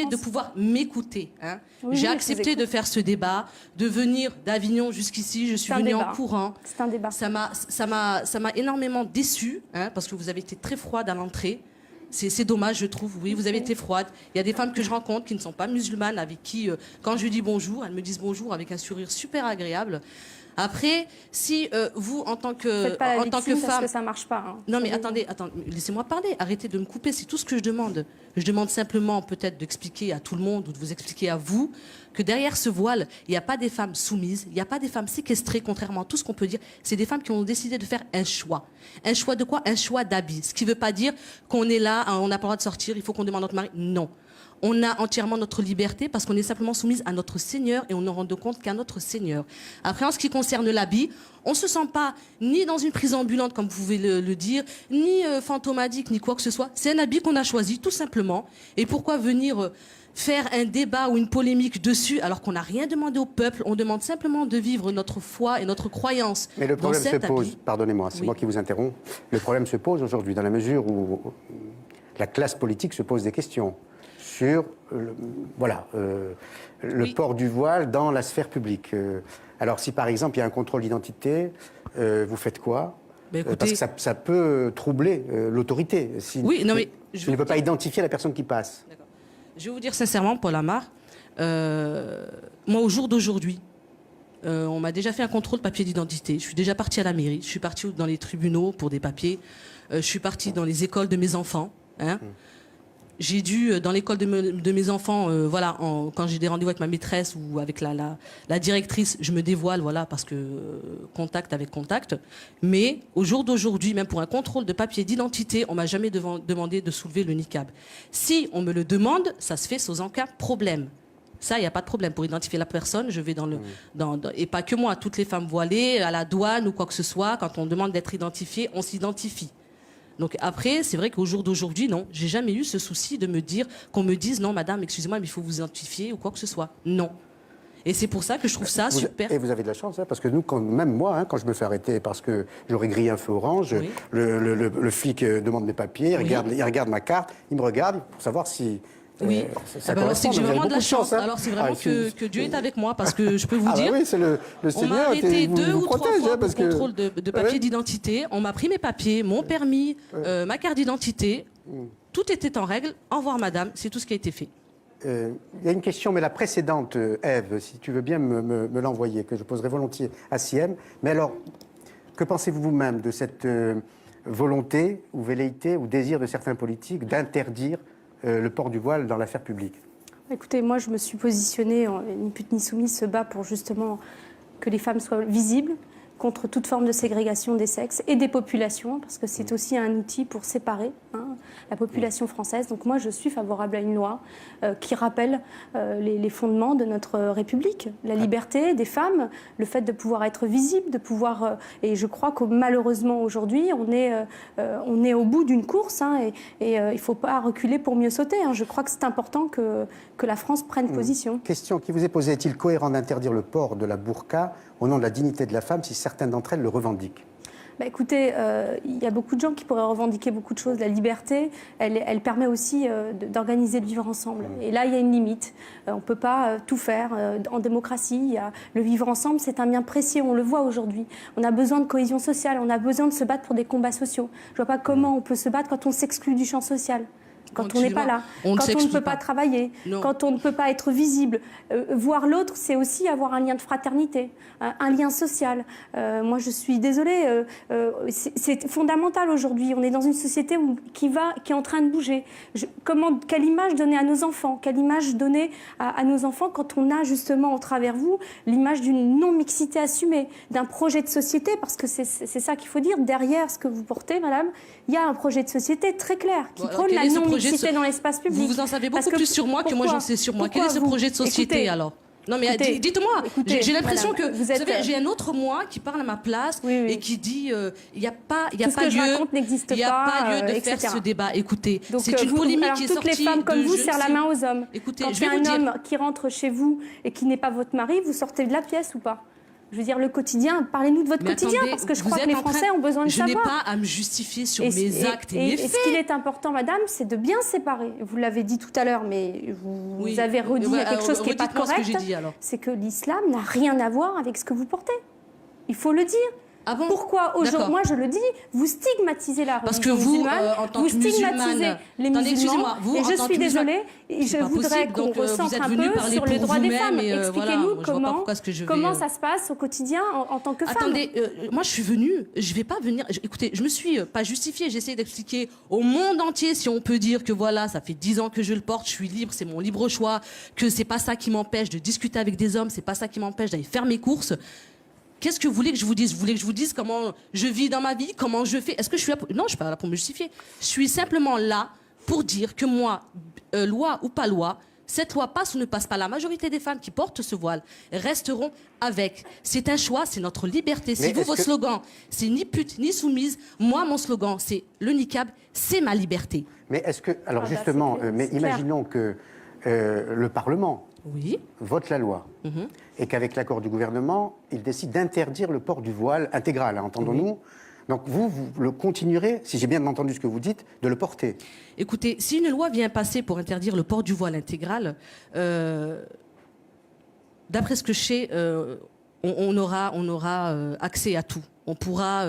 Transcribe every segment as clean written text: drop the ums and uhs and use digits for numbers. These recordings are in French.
de pouvoir m'écouter. Hein. Oui, j'ai oui, accepté de faire ce débat, de venir d'Avignon jusqu'ici. Je suis venue en courant. C'est un débat. Ça m'a énormément déçue, hein, parce que vous avez été très froide à l'entrée. C'est dommage, je trouve. Oui, vous avez été froide. Il y a des femmes que je rencontre qui ne sont pas musulmanes, avec qui, quand je dis bonjour, elles me disent bonjour avec un sourire super agréable. Après, si vous, en tant que femme... Parce que ça ne marche pas. Hein. Non, mais attendez, laissez-moi parler. Arrêtez de me couper, c'est tout ce que je demande. Je demande simplement peut-être d'expliquer à tout le monde ou de vous expliquer à vous que derrière ce voile, il n'y a pas des femmes soumises, il n'y a pas des femmes séquestrées, contrairement à tout ce qu'on peut dire. C'est des femmes qui ont décidé de faire un choix. Un choix de quoi? Un choix d'habit. Ce qui ne veut pas dire qu'on est là, on n'a pas le droit de sortir, il faut qu'on demande à notre mari. Non. On a entièrement notre liberté parce qu'on est simplement soumise à notre Seigneur et on ne rend compte qu'à notre Seigneur. Après, en ce qui concerne l'habit, on ne se sent pas ni dans une prison ambulante, comme vous pouvez le dire, ni fantomadique, ni quoi que ce soit. C'est un habit qu'on a choisi, tout simplement. Et pourquoi venir faire un débat ou une polémique dessus alors qu'on n'a rien demandé au peuple? On demande simplement de vivre notre foi et notre croyance. Mais le problème se pose, pardonnez-moi, c'est moi qui vous interromps, le problème se pose aujourd'hui dans la mesure où la classe politique se pose des questions sur le port du voile dans la sphère publique. Alors si par exemple il y a un contrôle d'identité, vous faites quoi? Écoutez, parce que ça peut troubler l'autorité. Oui, non mais... Je ne peux pas identifier la personne qui passe. Je vais vous dire sincèrement, Paul Amar, moi au jour d'aujourd'hui, on m'a déjà fait un contrôle papier d'identité. Je suis déjà partie à la mairie, je suis partie dans les tribunaux pour des papiers, je suis partie dans les écoles de mes enfants. Hein. J'ai dû, dans l'école de mes enfants, quand j'ai des rendez-vous avec ma maîtresse ou avec la directrice, je me dévoile, voilà, parce que contact avec contact. Mais au jour d'aujourd'hui, même pour un contrôle de papier d'identité, on m'a jamais demandé de soulever le niqab. Si on me le demande, ça se fait sans aucun problème. Ça, il n'y a pas de problème. Pour identifier la personne, je vais et pas que moi, toutes les femmes voilées, à la douane ou quoi que ce soit, quand on demande d'être identifié, on s'identifie. Donc après, c'est vrai qu'au jour d'aujourd'hui, non, j'ai jamais eu ce souci de me dire, qu'on me dise, non, madame, excusez-moi, mais il faut vous identifier ou quoi que ce soit. Non. Et c'est pour ça que je trouve ça super. Et vous avez de la chance, hein, parce que nous, même moi, hein, quand je me fais arrêter parce que j'aurais grillé un feu orange, oui. le flic demande mes papiers, il regarde ma carte, il me regarde pour savoir si... Oui, c'est que j'ai vraiment de la chance. Hein. Alors c'est vraiment que Dieu est avec moi, parce que je peux vous dire, oui, c'est le Seigneur, on m'a arrêté deux ou trois fois pour que... contrôle de papier d'identité. On m'a pris mes papiers, mon permis, ma carte d'identité. Tout était en règle. Au revoir, madame. C'est tout ce qui a été fait. Il y a une question, mais la précédente, Ève, si tu veux bien me l'envoyer, que je poserai volontiers à Siem. Mais alors, que pensez-vous vous-même de cette volonté ou velléité ou désir de certains politiques d'interdire le port du voile dans l'affaire publique? Écoutez, moi je me suis positionnée, ni pute ni soumise se bat pour justement que les femmes soient visibles contre toute forme de ségrégation des sexes et des populations, parce que c'est aussi un outil pour séparer la population française. Donc moi je suis favorable à une loi qui rappelle les fondements de notre République, la liberté des femmes, le fait de pouvoir être visible, de pouvoir... et je crois que malheureusement aujourd'hui on est au bout d'une course, et il ne faut pas reculer pour mieux sauter. Je crois que c'est important que la France prenne position. Question qui vous est posée, est-il cohérent d'interdire le port de la burqa au nom de la dignité de la femme si certaines d'entre elles le revendiquent? Écoutez, il y a beaucoup de gens qui pourraient revendiquer beaucoup de choses. La liberté, elle permet aussi d'organiser le vivre ensemble. Et là, il y a une limite. On ne peut pas tout faire. En démocratie, le vivre ensemble, c'est un bien précieux. On le voit aujourd'hui. On a besoin de cohésion sociale. On a besoin de se battre pour des combats sociaux. Je ne vois pas comment on peut se battre quand on s'exclut du champ social. Quand on n'est pas là, quand on ne peut pas travailler, quand on ne peut pas être visible. Voir l'autre, c'est aussi avoir un lien de fraternité, un lien social. Moi, je suis désolée, c'est fondamental aujourd'hui. On est dans une société qui est en train de bouger. Quelle image donner à nos enfants? Quelle image donner à nos enfants quand on a justement, au travers vous, l'image d'une non-mixité assumée, d'un projet de société? Parce que c'est ça qu'il faut dire. Derrière ce que vous portez, madame, il y a un projet de société très clair qui prône la non-mixité dans l'espace public. Vous en savez beaucoup plus sur moi que moi j'en sais sur moi. Quel est ce projet de société alors? Non mais dites-moi, j'ai l'impression que vous savez, j'ai un autre moi qui parle à ma place et qui dit il n'y a pas lieu de faire ce débat. Écoutez, c'est une polémique qui est sortie. Toutes les femmes comme vous serrent la main aux hommes. Écoutez, quand il y a un homme qui rentre chez vous et qui n'est pas votre mari, vous sortez de la pièce ou pas? Je veux dire, le quotidien, parlez-nous de votre Mais quotidien, attendez, parce que je vous crois que êtes les en train- Français ont besoin de Je n'ai savoir. pas à me justifier sur mes actes et mes Et faits. ce qu'il est important, madame, c'est de bien séparer. Vous l'avez dit tout à l'heure, mais vous Oui. avez redit quelque chose qui n'est pas Redites-moi ce que correct. j'ai dit, alors. C'est que l'islam n'a rien à voir avec ce que vous portez. Il faut le dire. Ah bon? Pourquoi aujourd'hui, D'accord. moi je le dis, vous stigmatisez la Parce que religion vous, musulmane, en tant vous que musulmane, stigmatisez les attendez, musulmans, excusez-moi, vous, et en je tant suis que musulmane, désolée, et je c'est pas voudrais possible. qu'on Donc, vous recentre êtes un venu peu parler sur les pour droits des vous-même femmes. et, voilà, Expliquez-nous je vois pas comment, pourquoi est-ce que je vais, comment ça se passe au quotidien en tant que femme. Attendez, moi je suis venue, je vais pas venir. Écoutez, je me suis pas justifiée, j'essaie d'expliquer au monde entier, si on peut dire que voilà, ça fait 10 ans que je le porte, je suis libre, c'est mon libre choix, que c'est pas ça qui m'empêche de discuter avec des hommes, c'est pas ça qui m'empêche d'aller faire mes courses. Qu'est-ce que vous voulez que je vous dise? Vous voulez que je vous dise comment je vis dans ma vie, comment je fais? Est-ce que je suis là pour... Non, je suis pas là pour me justifier. Je suis simplement là pour dire que moi, loi ou pas loi, cette loi passe ou ne passe pas. La majorité des femmes qui portent ce voile resteront avec. C'est un choix, c'est notre liberté. Si Mais vous, est-ce votre que- slogan, c'est ni pute ni soumise, moi, mon slogan, c'est le niqab, c'est ma liberté. Mais est-ce que, alors Ah bah, justement, c'est mais clair. imaginons que le Parlement Oui. vote la loi et qu'avec l'accord du gouvernement, il décide d'interdire le port du voile intégral, hein, entendons-nous. Donc vous le continuerez, si j'ai bien entendu ce que vous dites, de le porter. Écoutez, si une loi vient passer pour interdire le port du voile intégral, d'après ce que je sais, on aura accès à tout. On pourra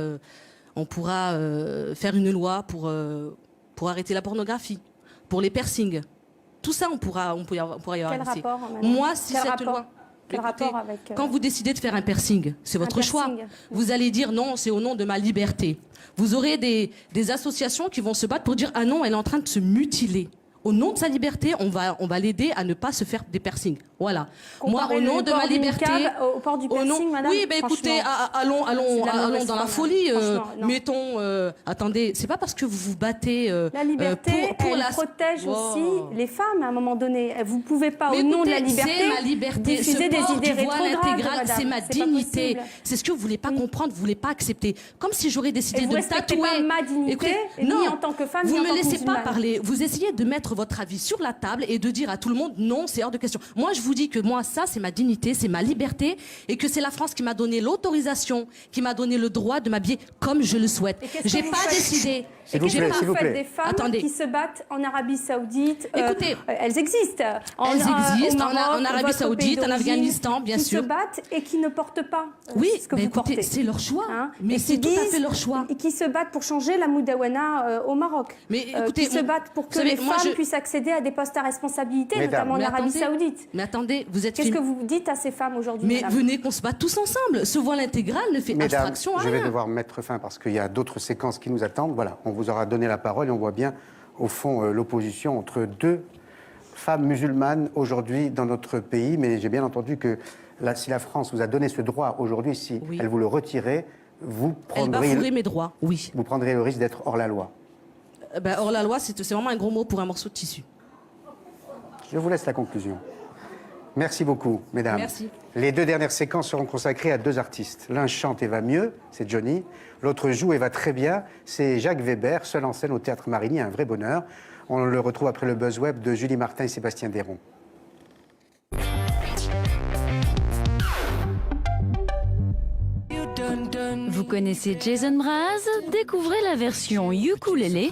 faire une loi pour arrêter la pornographie, pour les piercings. Tout ça, on pourra y avoir Quel accès. rapport, madame? Moi, si Quel cette rapport loi... Quel Écoutez, rapport avec, quand vous décidez de faire un piercing, c'est votre choix. piercing. Vous allez dire non, c'est au nom de ma liberté. Vous aurez des associations qui vont se battre pour dire ah non, elle est en train de se mutiler. Au nom de sa liberté, on va l'aider à ne pas se faire des piercings. Voilà. Moi, Comparez au nom le de port ma du liberté, niqab au port du piercing, madame, oui, ben écoutez, franchement, allons c'est de la mauvaise dans la foi, folie. madame. Franchement, non. Mettons, attendez, c'est pas parce que vous vous battez La liberté, pour elle la protège Wow. aussi les femmes à un moment donné. Vous ne pouvez pas, Mais au nom de la écoutez, liberté, c'est ma liberté. diffuser Ce des port idées du voile rétrogrades, intégral, madame. c'est ma pas dignité. possible. C'est ce que vous voulez pas comprendre, vous voulez pas accepter. Comme si j'aurais décidé Et vous de respectez tatouer. pas ma dignité, Écoutez, ni non, en tant que femme, vous ni en me tant que laissez pas musulmane. parler. Vous essayez de mettre votre avis sur la table et de dire à tout le monde non, c'est hors de question. Moi, je vous dis que moi, ça, c'est ma dignité, c'est ma liberté, et que c'est la France qui m'a donné l'autorisation, qui m'a donné le droit de m'habiller comme je le souhaite. Et qu'est-ce que J'ai vous pas faites décidé. S'il vous Qu'est-ce plaît, que s'il vous vous faites plaît. des femmes Attendez. qui se battent en Arabie Saoudite Écoutez, elles existent. Elles existent au Maroc, en Arabie votre Saoudite, pays en d'origine, Afghanistan, bien sûr. Qui se battent et qui ne portent pas Oui, ce que bah vous écoutez, portez. c'est leur choix. Hein, Mais et c'est qui tout à disent- fait leur choix. Et qui se battent pour changer la moudawana au Maroc. Mais écoutez, qui se battent pour que vous savez, les moi, femmes je- puissent accéder à des postes à responsabilité, Mesdames. notamment en Mais Arabie attendez, Saoudite. Mais attendez, vous êtes Qu'est-ce que féministe. vous dites à ces femmes aujourd'hui, Mais madame venez qu'on se batte tous ensemble. Ce voile intégral ne fait Mesdames, abstraction à je vais rien. devoir mettre fin parce qu'il y a d'autres séquences qui nous attendent. Voilà, on vous aura donné la parole et on voit bien, au fond, l'opposition entre deux femmes musulmanes aujourd'hui dans notre pays. Mais j'ai bien entendu que si la France vous a donné ce droit aujourd'hui, si Oui. elle vous le retirait, vous Elle prendrez bafouerait mes droits, oui. le risque d'être hors la loi. Hors la loi, c'est vraiment un gros mot pour un morceau de tissu. Je vous laisse la conclusion. Merci beaucoup, mesdames. Merci. Les deux dernières séquences seront consacrées à deux artistes. L'un chante et va mieux, c'est Johnny. L'autre joue et va très bien, c'est Jacques Weber, seul en scène au Théâtre Marigny, un vrai bonheur. On le retrouve après le buzz web de Julie Martin et Sébastien Desron. Vous connaissez Jason Mraz? Découvrez la version ukulélé